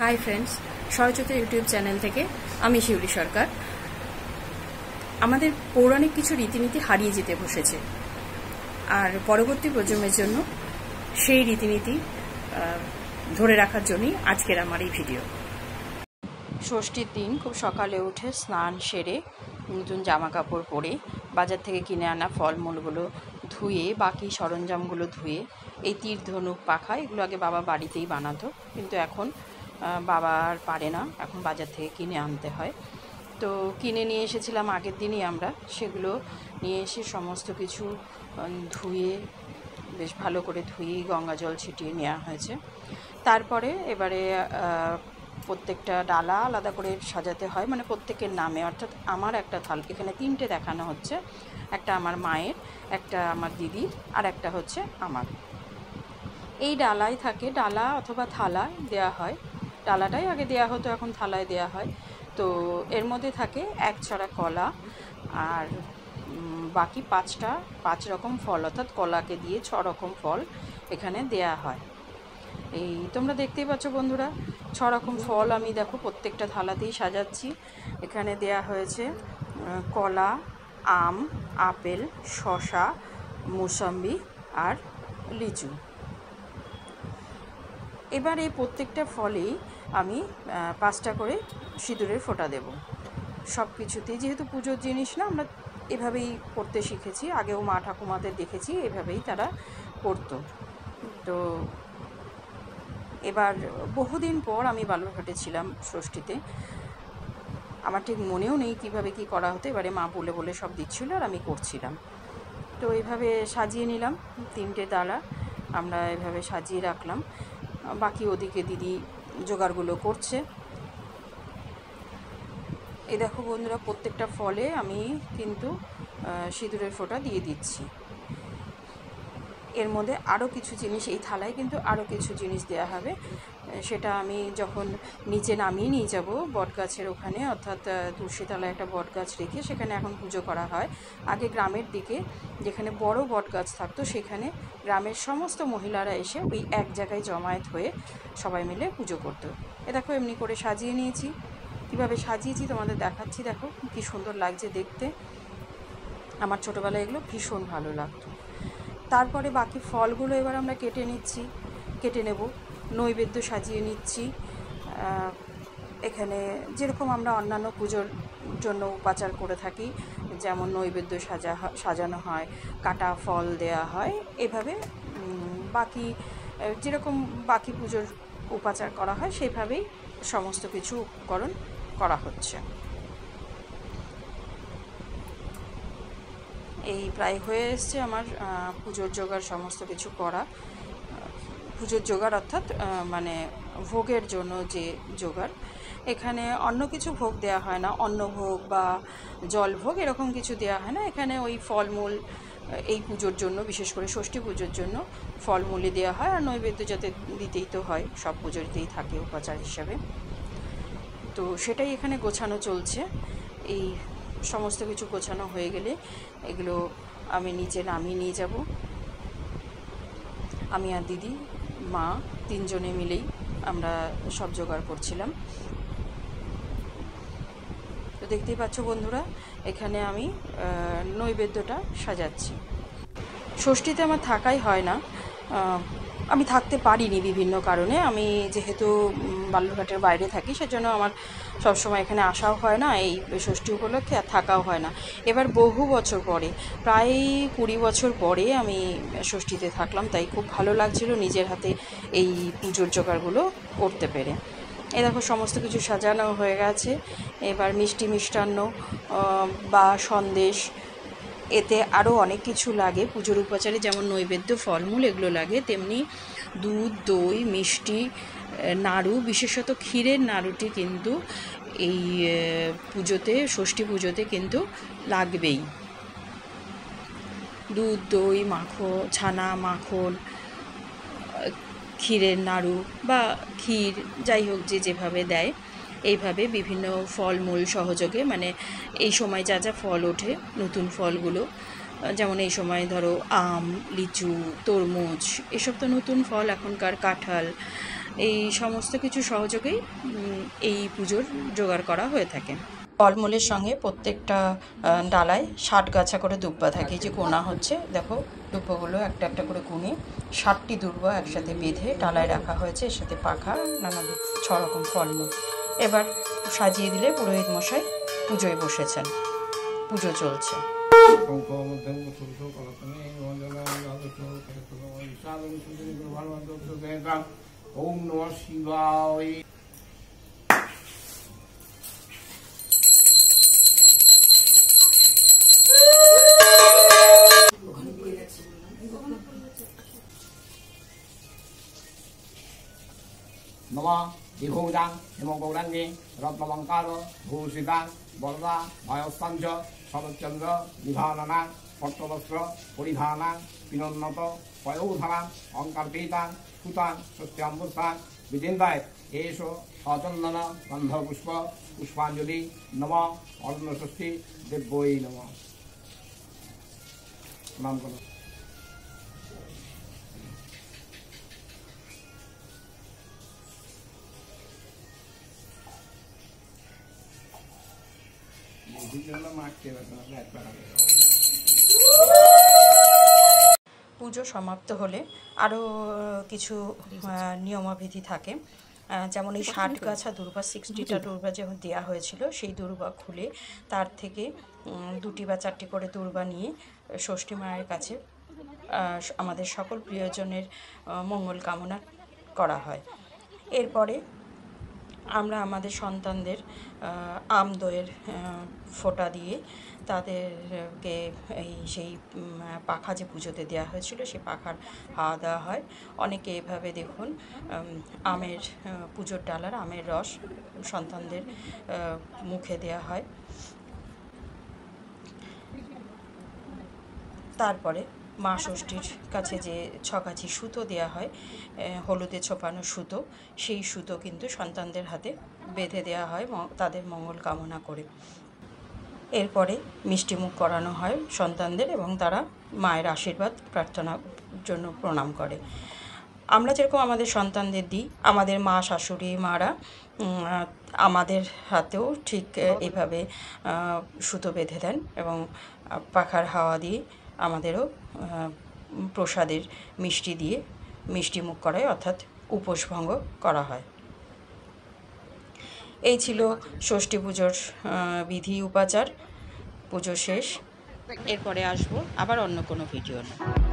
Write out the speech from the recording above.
Hi friends, সরজ্যোতির YouTube channel থেকে আমি শিউলি সরকার। আমাদের পৌরাণিক কিছু রীতিনীতি হারিয়ে যেতে বসেছে, আর পরবর্তী প্রজন্মের জন্য সেই রীতিনীতি ধরে রাখার জন্যই আজকের আমার এই ভিডিও। ষষ্ঠীর দিন খুব সকালে উঠে স্নান সেরে নতুন জামা কাপড় পরে বাজার থেকে কিনে আনা ফলমূলগুলো ধুয়ে, বাকি সরঞ্জামগুলো ধুয়ে, এই তীর ধনুক পাখা এগুলো আগে বাবা বাড়িতেই বানাতো, কিন্তু এখন বাবা আর পারে না, এখন বাজার থেকে কিনে আনতে হয়। তো কিনে নিয়ে এসেছিলাম আগের দিনই আমরা, সেগুলো নিয়ে এসে সমস্ত কিছু ধুয়ে বেশ ভালো করে ধুয়ে গঙ্গা জল ছিটিয়ে নেওয়া হয়েছে। তারপরে এবারে প্রত্যেকটা ডালা আলাদা করে সাজাতে হয়, মানে প্রত্যেকের নামে, অর্থাৎ আমার একটা থাল, এখানে তিনটে দেখানো হচ্ছে, একটা আমার মায়ের, একটা আমার দিদির, আর একটা হচ্ছে আমার। এই ডালাই থাকে, ডালা অথবা থালা দেয়া হয়, ডালাটাই আগে দেয়া হতো, এখন থালায় দেয়া হয়। তো এর মধ্যে থাকে এক ছড়া কলা আর বাকি পাঁচ রকম ফল, অর্থাৎ কলাকে দিয়ে 6 রকম ফল এখানে দেয়া হয়। এই তোমরা দেখতেই পাচ্ছ বন্ধুরা, 6 রকম ফল আমি দেখো প্রত্যেকটা থালাতেই সাজাচ্ছি। এখানে দেয়া হয়েছে কলা, আম, আপেল, শসা, মৌসম্বি আর লিচু। এবার এই প্রত্যেকটা ফলেই আমি 5টা করে সিঁদুরের ফোঁটা দেব। সব কিছুতেই, যেহেতু পুজোর জিনিস না, আমরা এভাবেই করতে শিখেছি, আগেও মা ঠাকুমাদের দেখেছি এভাবেই তারা করতো। তো এবার বহুদিন পর আমি বালুরঘাটে ছিলাম ষষ্ঠীতে, আমার ঠিক মনেও নেই কিভাবে কি করা হতো, এবারে মা বলে বলে সব দিচ্ছিল আর আমি করছিলাম। তো এইভাবে সাজিয়ে নিলাম, 3টে ডালা আমরা এভাবে সাজিয়ে রাখলাম, বাকি ওদিকে দিদি জোগাড়গুলো করছে। এই দেখো বন্ধুরা, প্রত্যেকটা ফলে আমি কিন্তু সিঁদুরের ফোঁটা দিয়ে দিচ্ছি। এর মধ্যে আরও কিছু জিনিস, এই থালায় কিন্তু আরও কিছু জিনিস দেওয়া হবে, সেটা আমি যখন নিচে নামিয়ে নিয়ে যাব বটগাছের ওখানে, অর্থাৎ তুলসীতলায় একটা বটগাছ রেখে সেখানে এখন পুজো করা হয়। আগে গ্রামের দিকে যেখানে বড় বটগাছ থাকতো, সেখানে গ্রামের সমস্ত মহিলারা এসে ওই এক জায়গায় জমায়েত হয়ে সবাই মিলে পুজো করতো। এ দেখো এমনি করে সাজিয়ে নিয়েছি, কীভাবে সাজিয়েছি তোমাদের দেখাচ্ছি। দেখো কী সুন্দর লাগছে দেখতে, আমার ছোটোবেলায় এগুলো ভীষণ ভালো লাগতো। তারপরে বাকি ফলগুলো এবার আমরা কেটে নেব, নৈবেদ্য সাজিয়ে নিচ্ছি। এখানে যেরকম আমরা অন্যান্য পুজোর জন্য উপাচার করে থাকি, যেমন নৈবেদ্য সাজানো হয়, কাটা ফল দেয়া হয়, এভাবে বাকি যেরকম বাকি পুজোর উপাচার করা হয় সেভাবেই সমস্ত কিছু উপকরণ করা হচ্ছে। এই প্রায় হয়ে এসছে আমার পুজোর জোগাড়, সমস্ত কিছু করা। পুজোর জোগাড় অর্থাৎ মানে ভোগের জন্য যে জোগাড়, এখানে অন্য কিছু ভোগ দেওয়া হয় না, অন্নভোগ বা জল ভোগ এরকম কিছু দেওয়া হয় না। এখানে ওই ফলমূল এই পুজোর জন্য, বিশেষ করে ষষ্ঠী পুজোর জন্য ফলমূলই দেওয়া হয়, আর নৈবেদ্য যাতে দিতেই তো হয়, সব পুজোতেই থাকে উপাচার হিসাবে। তো সেটাই এখানে গোছানো চলছে। এই সমস্ত কিছু গোছানো হয়ে গেলে এগুলো আমি নিচে নামিয়ে নিয়ে যাব। আমি আর দিদি, মা, 3 জনে মিলেই আমরা সব জোগাড় করছিলাম। তো দেখতেই পাচ্ছ বন্ধুরা, এখানে আমি নৈবেদ্যটা সাজাচ্ছি। ষষ্ঠীতে আমার থাকাই হয় না, আমি থাকতে পারিনি বিভিন্ন কারণে। আমি যেহেতু বালুরঘাটের বাইরে থাকি, সেজন্য আমার সবসময় এখানে আসাও হয় না, এই ষষ্ঠী উপলক্ষে আর থাকাও হয় না। এবার বহু বছর পরে, প্রায় 20 বছর পরে আমি ষষ্ঠীতে থাকলাম, তাই খুব ভালো লাগছিল নিজের হাতে এই পুজোর জোগাড়গুলো করতে পেরে। এই দেখো সমস্ত কিছু সাজানো হয়ে গেছে। এবার মিষ্টি মিষ্টান্ন বা সন্দেশ, এতে আরও অনেক কিছু লাগে পুজোর উপাচারে, যেমন নৈবেদ্য, ফলমূল এগুলো লাগে, তেমনি দুধ, দই, মিষ্টি, নাড়ু, বিশেষত ক্ষীরের নাড়ুটি কিন্তু এই পুজোতে, ষষ্ঠী পুজোতে কিন্তু লাগবেই। দুধ, দই, ছানা, মাখন, ক্ষীরের নাড়ু বা ক্ষীর, যাই হোক যে যেভাবে দেয়, এইভাবে বিভিন্ন ফলমূল সহযোগে, মানে এই সময় যা যা ফল ওঠে নতুন ফলগুলো, যেমন এই সময় ধরো আম, লিচু, তরমুজ, এসব তো নতুন ফল এখনকার, কাঁঠাল, এই সমস্ত কিছু সহযোগেই এই পুজোর জোগাড় করা হয়ে থাকে। ফলমূলের সঙ্গে প্রত্যেকটা ডালায় 60 গাছা করে দুব্বা থাকে, যে গোনা হচ্ছে, দেখো দুব্বাগুলো একটা একটা করে গুনে 60টি দুব্বা একসাথে বেঁধে ডালায় রাখা হয়েছে, এর সাথে পাখা, নানা 6 রকম ফলমূল। এবার সাজিয়ে দিলে পুরোহিত মশাই পুজোয় বসেছেন, পুজো চলছে। ওম নমঃ শিবায়। নমঃ বিভূজাং হেমগৌরাঙ্গে রত্নলঙ্কার ভূষিতাং বরদা ভয়স্তাঞ্চ শরৎচন্দ্র বিভানানাং পট্টবস্ত্র পরিধানাং পিনোন্নত পয়োধানাং অঙ্কারপীতাং সুতাং সত্যাম্বুস্তাং বিচিন্তায় এষ সচন্দন গন্ধপুষ্প পুষ্পাঞ্জলি নমঃ অর্ণষষ্ঠী দেব্যই নমঃ। নাম করো। পুজো সমাপ্ত হলে আরও কিছু নিয়মাবিধি থাকে, যেমন এই 60 গাছা দুর্বা, 60টা দুর্বা যেমন দেওয়া হয়েছিল, সেই দুর্বা খুলে তার থেকে 2টি বা 4টি করে দুর্বা নিয়ে ষষ্ঠী মায়ের কাছে আমাদের সকল প্রিয়জনের মঙ্গল কামনা করা হয়। এরপরে আমরা আমাদের সন্তানদের আম দইয়ের ফোঁটা দিয়ে তাদেরকে সেই পাখা যে পুজোতে দেওয়া হয়েছিল সেই পাখার হাওয়া দেওয়া হয়। অনেকে এভাবে দেখুন আমের পুজোর ডালার আমের রস সন্তানদের মুখে দেওয়া হয়। তারপরে মা ষষ্ঠীর কাছে যে 6 গাছি সুতো দেওয়া হয়, হলুদে ছোপানো সুতো, সেই সুতো কিন্তু সন্তানদের হাতে বেঁধে দেওয়া হয় তাদের মঙ্গল কামনা করে। এরপরে মিষ্টিমুখ করানো হয় সন্তানদের এবং তারা মায়ের আশীর্বাদ প্রার্থনার জন্য প্রণাম করে। আমরা যেরকম আমাদের সন্তানদের দিই, আমাদের মা শাশুড়ি মারা আমাদের হাতেও ঠিক এভাবে সুতো বেঁধে দেন এবং পাখার হাওয়া দিয়ে আমাদেরও প্রসাদের মিষ্টি দিয়ে মিষ্টিমুখ করায়, অর্থাৎ উপোস ভঙ্গ করা হয়। এই ছিল ষষ্ঠী পুজোর বিধি উপাচার। পুজো শেষ, এরপরে আসবো আবার অন্য কোনো ভিডিও নিয়ে।